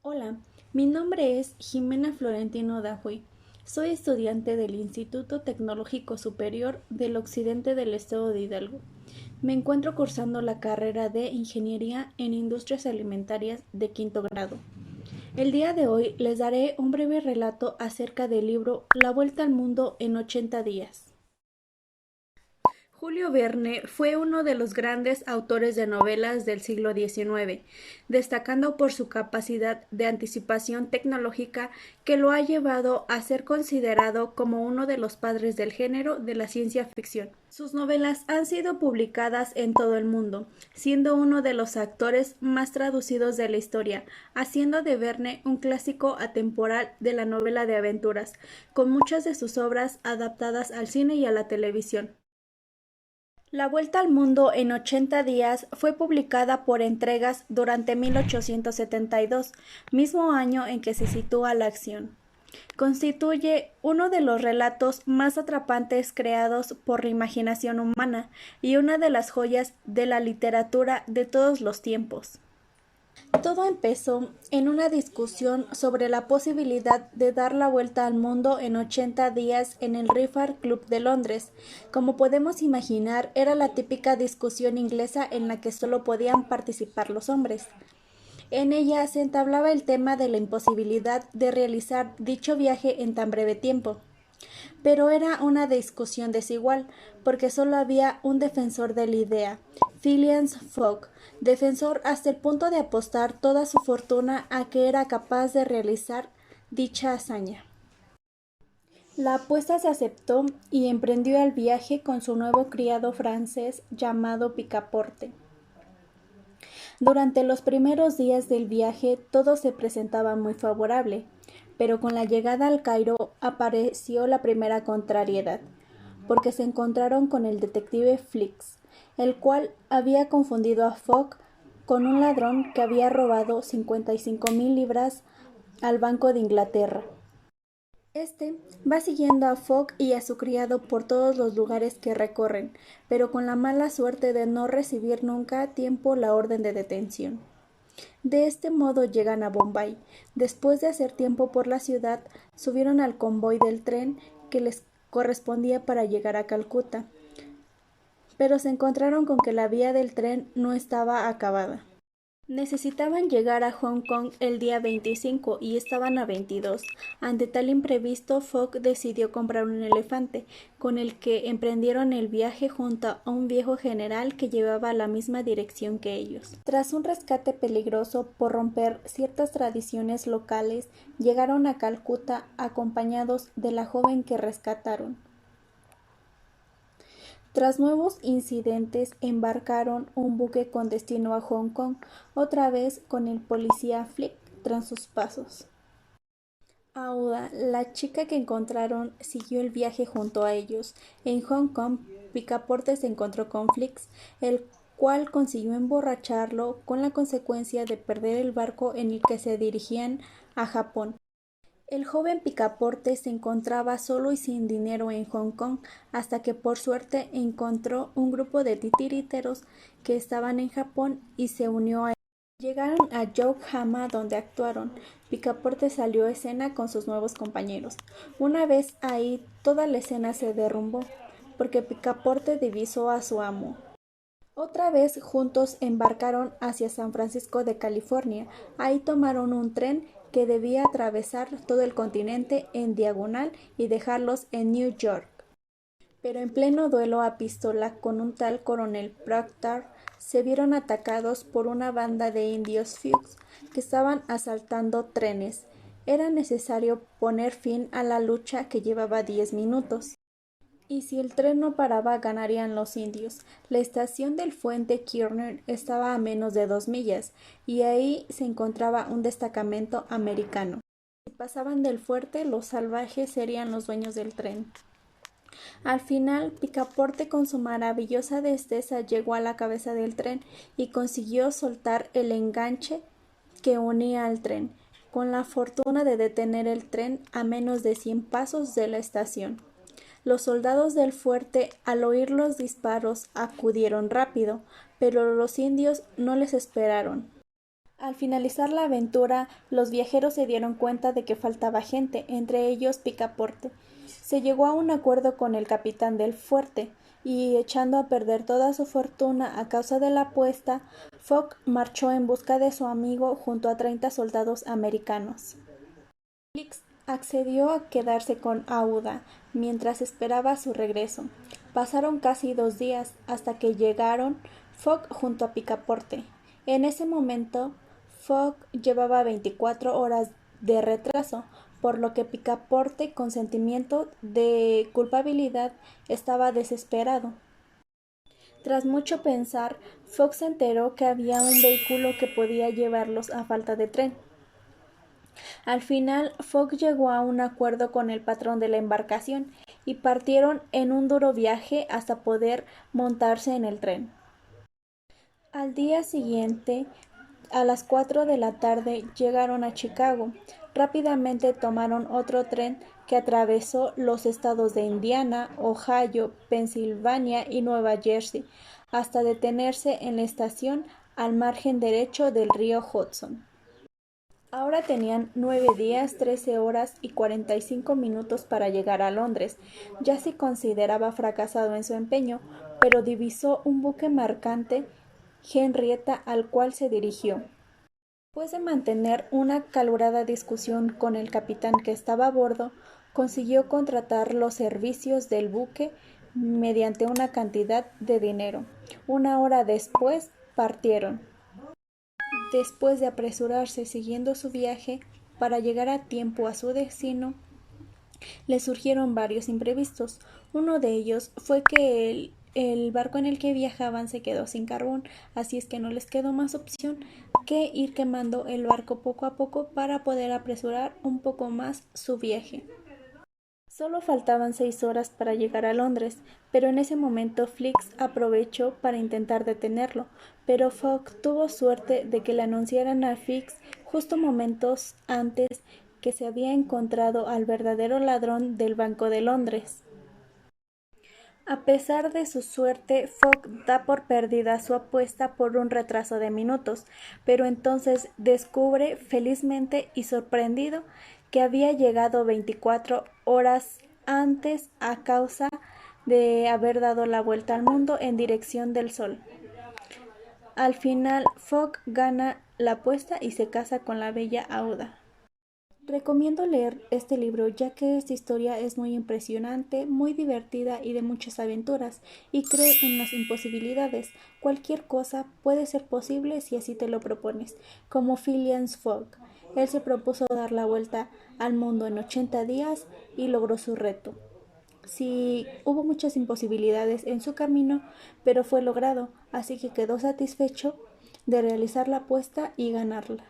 Hola, mi nombre es Jimena Florentino Dajuy. Soy estudiante del Instituto Tecnológico Superior del Occidente del Estado de Hidalgo. Me encuentro cursando la carrera de Ingeniería en Industrias Alimentarias de quinto grado. El día de hoy les daré un breve relato acerca del libro La Vuelta al Mundo en 80 días. Julio Verne fue uno de los grandes autores de novelas del siglo XIX, destacando por su capacidad de anticipación tecnológica que lo ha llevado a ser considerado como uno de los padres del género de la ciencia ficción. Sus novelas han sido publicadas en todo el mundo, siendo uno de los autores más traducidos de la historia, haciendo de Verne un clásico atemporal de la novela de aventuras, con muchas de sus obras adaptadas al cine y a la televisión. La Vuelta al Mundo en 80 días fue publicada por entregas durante 1872, mismo año en que se sitúa la acción. Constituye uno de los relatos más atrapantes creados por la imaginación humana y una de las joyas de la literatura de todos los tiempos. Todo empezó en una discusión sobre la posibilidad de dar la vuelta al mundo en 80 días en el Riffard Club de Londres. Como podemos imaginar, era la típica discusión inglesa en la que solo podían participar los hombres. En ella se entablaba el tema de la imposibilidad de realizar dicho viaje en tan breve tiempo. Pero era una discusión desigual, porque solo había un defensor de la idea, Phileas Fogg, defensor hasta el punto de apostar toda su fortuna a que era capaz de realizar dicha hazaña. La apuesta se aceptó y emprendió el viaje con su nuevo criado francés llamado Picaporte. Durante los primeros días del viaje todo se presentaba muy favorable, pero con la llegada al Cairo apareció la primera contrariedad, porque se encontraron con el detective Fix, el cual había confundido a Fogg con un ladrón que había robado 55,000 libras al Banco de Inglaterra. Este va siguiendo a Fogg y a su criado por todos los lugares que recorren, pero con la mala suerte de no recibir nunca a tiempo la orden de detención. De este modo llegan a Bombay. Después de hacer tiempo por la ciudad, subieron al convoy del tren que les correspondía para llegar a Calcuta, pero se encontraron con que la vía del tren no estaba acabada. Necesitaban llegar a Hong Kong el día 25 y estaban a 22. Ante tal imprevisto, Fogg decidió comprar un elefante, con el que emprendieron el viaje junto a un viejo general que llevaba la misma dirección que ellos. Tras un rescate peligroso por romper ciertas tradiciones locales, llegaron a Calcuta acompañados de la joven que rescataron. Tras nuevos incidentes, embarcaron un buque con destino a Hong Kong, otra vez con el policía Flick tras sus pasos. Auda, la chica que encontraron, siguió el viaje junto a ellos. En Hong Kong, Picaporte se encontró con Flick, el cual consiguió emborracharlo, con la consecuencia de perder el barco en el que se dirigían a Japón. El joven Picaporte se encontraba solo y sin dinero en Hong Kong, hasta que por suerte encontró un grupo de titiriteros que estaban en Japón y se unió a ellos. Llegaron a Yokohama, donde actuaron. Picaporte salió a escena con sus nuevos compañeros. Una vez ahí, toda la escena se derrumbó, porque Picaporte divisó a su amo. Otra vez juntos embarcaron hacia San Francisco de California. Ahí tomaron un tren que debía atravesar todo el continente en diagonal y dejarlos en New York. Pero en pleno duelo a pistola con un tal coronel Proctor, se vieron atacados por una banda de indios Sioux que estaban asaltando trenes. Era necesario poner fin a la lucha que llevaba 10 minutos. Y si el tren no paraba, ganarían los indios. La estación del Fuente Kearny estaba a menos de 2 millas, y ahí se encontraba un destacamento americano. Si pasaban del fuerte, los salvajes serían los dueños del tren. Al final, Picaporte con su maravillosa destreza llegó a la cabeza del tren y consiguió soltar el enganche que unía al tren, con la fortuna de detener el tren a menos de 100 pasos de la estación. Los soldados del fuerte, al oír los disparos, acudieron rápido, pero los indios no les esperaron. Al finalizar la aventura, los viajeros se dieron cuenta de que faltaba gente, entre ellos Picaporte. Se llegó a un acuerdo con el capitán del fuerte, y echando a perder toda su fortuna a causa de la apuesta, Fogg marchó en busca de su amigo junto a 30 soldados americanos. Fix accedió a quedarse con Aouda mientras esperaba su regreso. Pasaron casi 2 días hasta que llegaron Fogg junto a Picaporte. En ese momento, Fogg llevaba 24 horas de retraso, por lo que Picaporte, con sentimiento de culpabilidad, estaba desesperado. Tras mucho pensar, Fogg se enteró que había un vehículo que podía llevarlos a falta de tren. Al final, Fogg llegó a un acuerdo con el patrón de la embarcación y partieron en un duro viaje hasta poder montarse en el tren. Al día siguiente, a las 4 de la tarde, llegaron a Chicago. Rápidamente tomaron otro tren que atravesó los estados de Indiana, Ohio, Pensilvania y Nueva Jersey, hasta detenerse en la estación al margen derecho del río Hudson. Ahora tenían 9 días, 13 horas y 45 minutos para llegar a Londres. Ya se consideraba fracasado en su empeño, pero divisó un buque mercante, Henrietta, al cual se dirigió. Después de mantener una acalorada discusión con el capitán que estaba a bordo, consiguió contratar los servicios del buque mediante una cantidad de dinero. Una hora después partieron. Después de apresurarse siguiendo su viaje para llegar a tiempo a su destino, le surgieron varios imprevistos. Uno de ellos fue que el barco en el que viajaban se quedó sin carbón, así es que no les quedó más opción que ir quemando el barco poco a poco para poder apresurar un poco más su viaje. Solo faltaban 6 horas para llegar a Londres, pero en ese momento Fix aprovechó para intentar detenerlo, pero Fogg tuvo suerte de que le anunciaran a Fix justo momentos antes que se había encontrado al verdadero ladrón del Banco de Londres. A pesar de su suerte, Fogg da por perdida su apuesta por un retraso de minutos, pero entonces descubre, felizmente y sorprendido, que había llegado 24 horas antes a causa de haber dado la vuelta al mundo en dirección del sol. Al final, Fogg gana la apuesta y se casa con la bella Aouda. Recomiendo leer este libro ya que esta historia es muy impresionante, muy divertida y de muchas aventuras, y cree en las imposibilidades. Cualquier cosa puede ser posible si así te lo propones, como Phileas Fogg. Él se propuso dar la vuelta al mundo en 80 días y logró su reto. Sí, hubo muchas imposibilidades en su camino, pero fue logrado, así que quedó satisfecho de realizar la apuesta y ganarla.